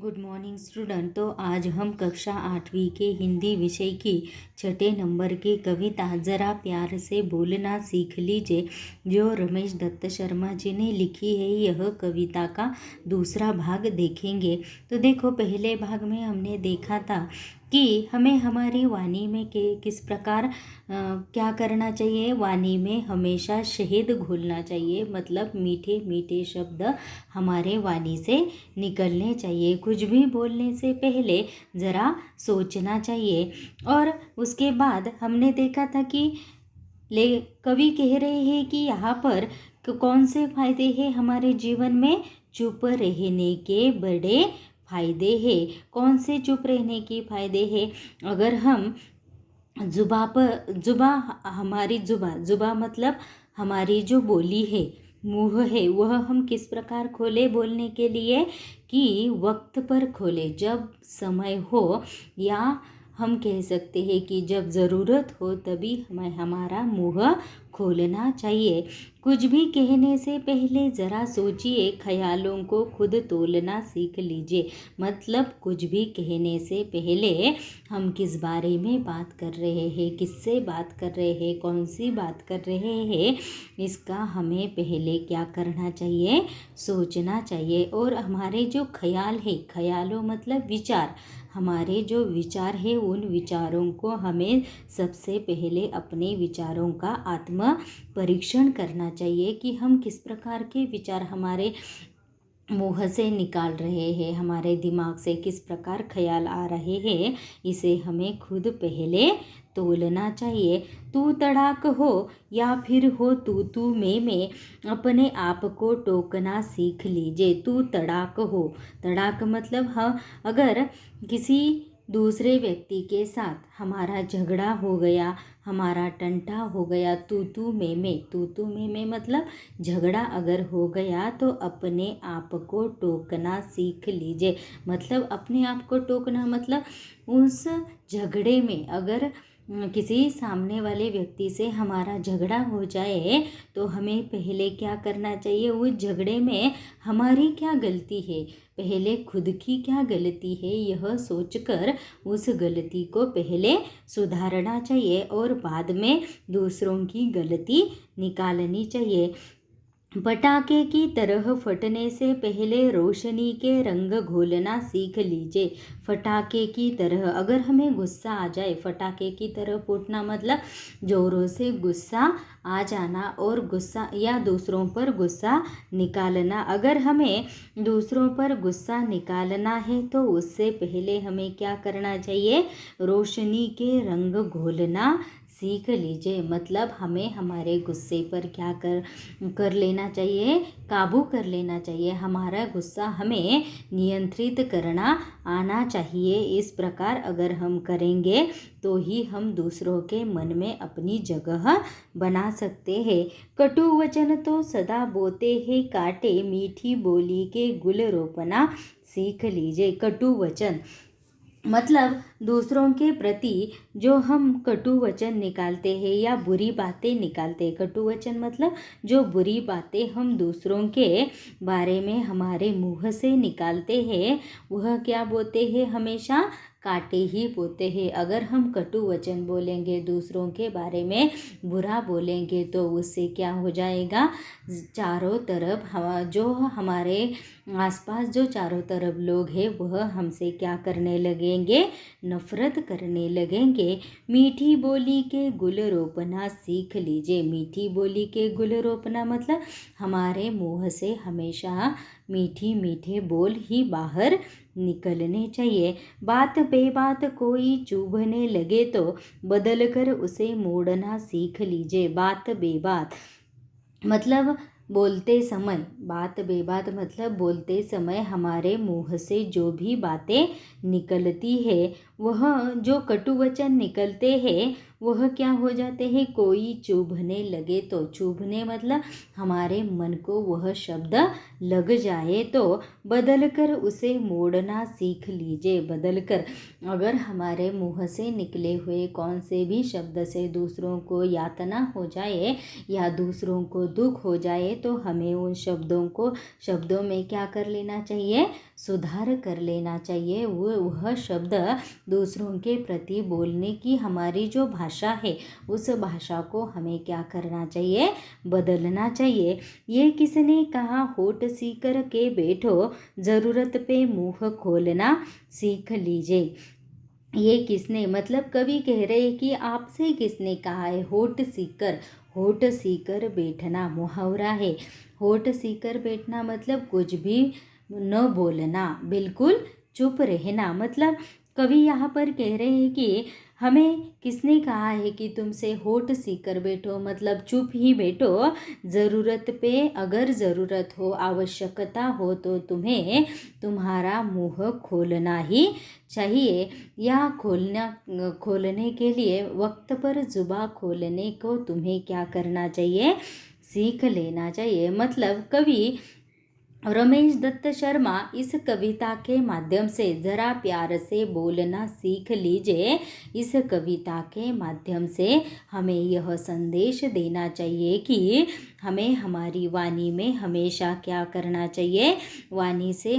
Good morning student. तो आज हम कक्षा 8वीं के हिंदी विषय की 6 नंबर की कविता ज़रा प्यार से बोलना सीख लीजिए जो रमेश दत्त शर्मा जी ने लिखी है, यह कविता का दूसरा भाग देखेंगे। तो देखो, पहले भाग में हमने देखा था कि हमें हमारी वाणी में किस प्रकार क्या करना चाहिए। वाणी में हमेशा शहद घोलना चाहिए, मतलब मीठे मीठे शब्द हमारे वाणी से निकलने चाहिए। कुछ भी बोलने से पहले ज़रा सोचना चाहिए। और उसके बाद हमने देखा था कि कवि कह रहे हैं कि यहाँ पर कौन से फायदे हैं हमारे जीवन में। चुप रहने के बड़े फायदे हैं। कौन से चुप रहने के फायदे हैं? अगर हम हमारी जुबा मतलब हमारी जो बोली है, मुँह है, वह हम किस प्रकार खोले बोलने के लिए कि वक्त पर खोले, जब समय हो, या हम कह सकते हैं कि जब ज़रूरत हो तभी हमें हमारा मुँह खोलना चाहिए। कुछ भी कहने से पहले ज़रा सोचिए, ख्यालों को खुद तोलना सीख लीजिए। मतलब कुछ भी कहने से पहले हम किस बारे में बात कर रहे हैं, किससे बात कर रहे हैं, कौन सी बात कर रहे हैं, इसका हमें पहले क्या करना चाहिए, सोचना चाहिए। और हमारे जो ख्याल है, ख्यालों मतलब विचार, हमारे जो विचार है उन विचारों को हमें सबसे पहले अपने विचारों का आत्म परीक्षण करना चाहिए कि हम किस प्रकार के विचार हमारे मुँह से निकाल रहे हैं, हमारे दिमाग से किस प्रकार ख्याल आ रहे हैं, इसे हमें खुद पहले तोलना चाहिए। तू तड़ाक हो या फिर हो तू मैं, अपने आप को टोकना सीख लीजिए। तू तड़ाक हो, तड़ाक मतलब अगर किसी दूसरे व्यक्ति के साथ हमारा झगड़ा हो गया, हमारा टंटा हो गया, तू मैं मतलब झगड़ा अगर हो गया, तो अपने आप को टोकना सीख लीजिए। मतलब अपने आप को टोकना मतलब उस झगड़े में अगर किसी सामने वाले व्यक्ति से हमारा झगड़ा हो जाए तो हमें पहले क्या करना चाहिए, उस झगड़े में हमारी क्या गलती है, पहले खुद की क्या गलती है, यह सोचकर उस गलती को पहले सुधारना चाहिए और बाद में दूसरों की गलती निकालनी चाहिए। पटाखे की तरह फटने से पहले रोशनी के रंग घोलना सीख लीजिए। फटाखे की तरह, अगर हमें गुस्सा आ जाए, फटाखे की तरह फूटना मतलब ज़ोरों से गुस्सा आ जाना और गुस्सा या दूसरों पर गुस्सा निकालना। अगर हमें दूसरों पर गुस्सा निकालना है तो उससे पहले हमें क्या करना चाहिए, रोशनी के रंग घोलना सीख लीजिए। मतलब हमें हमारे गुस्से पर क्या कर लेना चाहिए, काबू कर लेना चाहिए। हमारा गुस्सा हमें नियंत्रित करना आना चाहिए। इस प्रकार अगर हम करेंगे तो ही हम दूसरों के मन में अपनी जगह बना सकते हैं। कटु वचन तो सदा बोते हैं काटे, मीठी बोली के गुल रोपना सीख लीजिए। कटु वचन मतलब दूसरों के प्रति जो हम कटु वचन निकालते हैं या बुरी बातें निकालते हैं। कटु वचन मतलब जो बुरी बातें हम दूसरों के बारे में हमारे मुँह से निकालते हैं, वह क्या बोलते हैं, हमेशा काटे ही बोते हैं। अगर हम कटु वचन बोलेंगे, दूसरों के बारे में बुरा बोलेंगे, तो उससे क्या हो जाएगा, चारों तरफ जो हमारे आसपास जो चारों तरफ लोग हैं वह हमसे क्या करने लगेंगे, नफरत करने लगेंगे। मीठी बोली के गुल रोपना सीख लीजिए। मीठी बोली के गुल रोपना मतलब हमारे मुँह से हमेशा मीठे बोल ही बाहर निकलने चाहिए। बात बेबात कोई चुभने लगे तो बदल कर उसे मोड़ना सीख लीजिए। बात बेबात मतलब बोलते समय, बात बेबात मतलब बोलते समय हमारे मुँह से जो भी बातें निकलती है, वह जो कटु वचन निकलते हैं वह क्या हो जाते हैं, कोई चुभने लगे तो, चुभने मतलब हमारे मन को वह शब्द लग जाए तो बदल कर उसे मोड़ना सीख लीजिए। बदल कर, अगर हमारे मुँह से निकले हुए कौन से भी शब्द से दूसरों को यातना हो जाए या दूसरों को दुख हो जाए तो हमें उन शब्दों में क्या कर लेना चाहिए, सुधार कर लेना चाहिए। वह शब्द दूसरों के प्रति बोलने की हमारी जो भाषा है, उस भाषा को हमें क्या करना चाहिए, बदलना चाहिए। ये किसने कहा, होठ सीकर के बैठो, ज़रूरत पे मुँह खोलना सीख लीजिए। ये किसने, मतलब कवि कह रहे हैं कि आपसे किसने कहा है। होठ सीकर बैठना मुहावरा है। होठ सीकर बैठना मतलब कुछ भी न बोलना, बिल्कुल चुप रहना। मतलब कवि यहाँ पर कह रहे हैं कि हमें किसने कहा है कि तुमसे होठ सीकर बैठो, मतलब चुप ही बैठो। ज़रूरत पे, अगर ज़रूरत हो, आवश्यकता हो तो तुम्हें तुम्हारा मुंह खोलना ही चाहिए। या खोलने के लिए वक्त पर जुबान खोलने को तुम्हें क्या करना चाहिए, सीख लेना चाहिए। मतलब कवि रमेश दत्त शर्मा इस कविता के माध्यम से ज़रा प्यार से बोलना सीख लीजिए। इस कविता के माध्यम से हमें यह संदेश देना चाहिए कि हमें हमारी वाणी में हमेशा क्या करना चाहिए,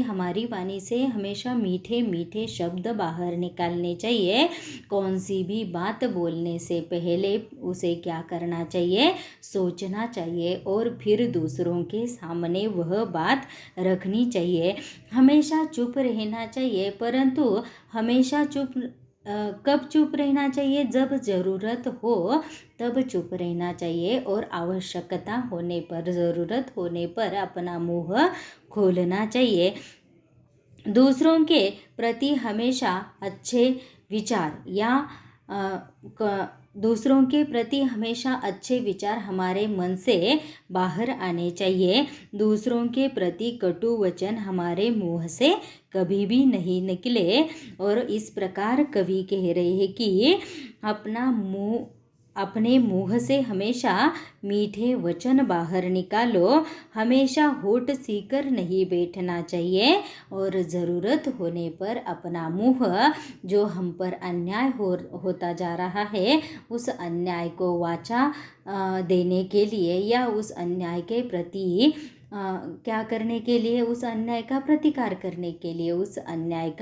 हमारी वाणी से हमेशा मीठे मीठे शब्द बाहर निकालने चाहिए। कौन सी भी बात बोलने से पहले उसे क्या करना चाहिए, सोचना चाहिए और फिर दूसरों के सामने वह बात रखनी चाहिए। हमेशा चुप रहना चाहिए, परंतु हमेशा कब चुप रहना चाहिए, जब ज़रूरत हो तब चुप रहना चाहिए और आवश्यकता होने पर, ज़रूरत होने पर अपना मुंह खोलना चाहिए। दूसरों के प्रति हमेशा अच्छे विचार दूसरों के प्रति हमेशा अच्छे विचार हमारे मन से बाहर आने चाहिए। दूसरों के प्रति कटु वचन हमारे मुंह से कभी भी नहीं निकले। और इस प्रकार कवि कह रहे हैं कि अपने मुंह से हमेशा मीठे वचन बाहर निकालो। हमेशा होठ सीकर नहीं बैठना चाहिए और ज़रूरत होने पर अपना मुंह, जो हम पर अन्याय होता जा रहा है, उस अन्याय को वाचा देने के लिए या उस अन्याय के प्रति क्या करने के लिए, उस अन्याय का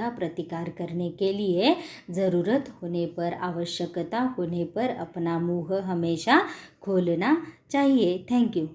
प्रतिकार करने के लिए ज़रूरत होने पर, आवश्यकता होने पर अपना मुंह हमेशा खोलना चाहिए। Thank you.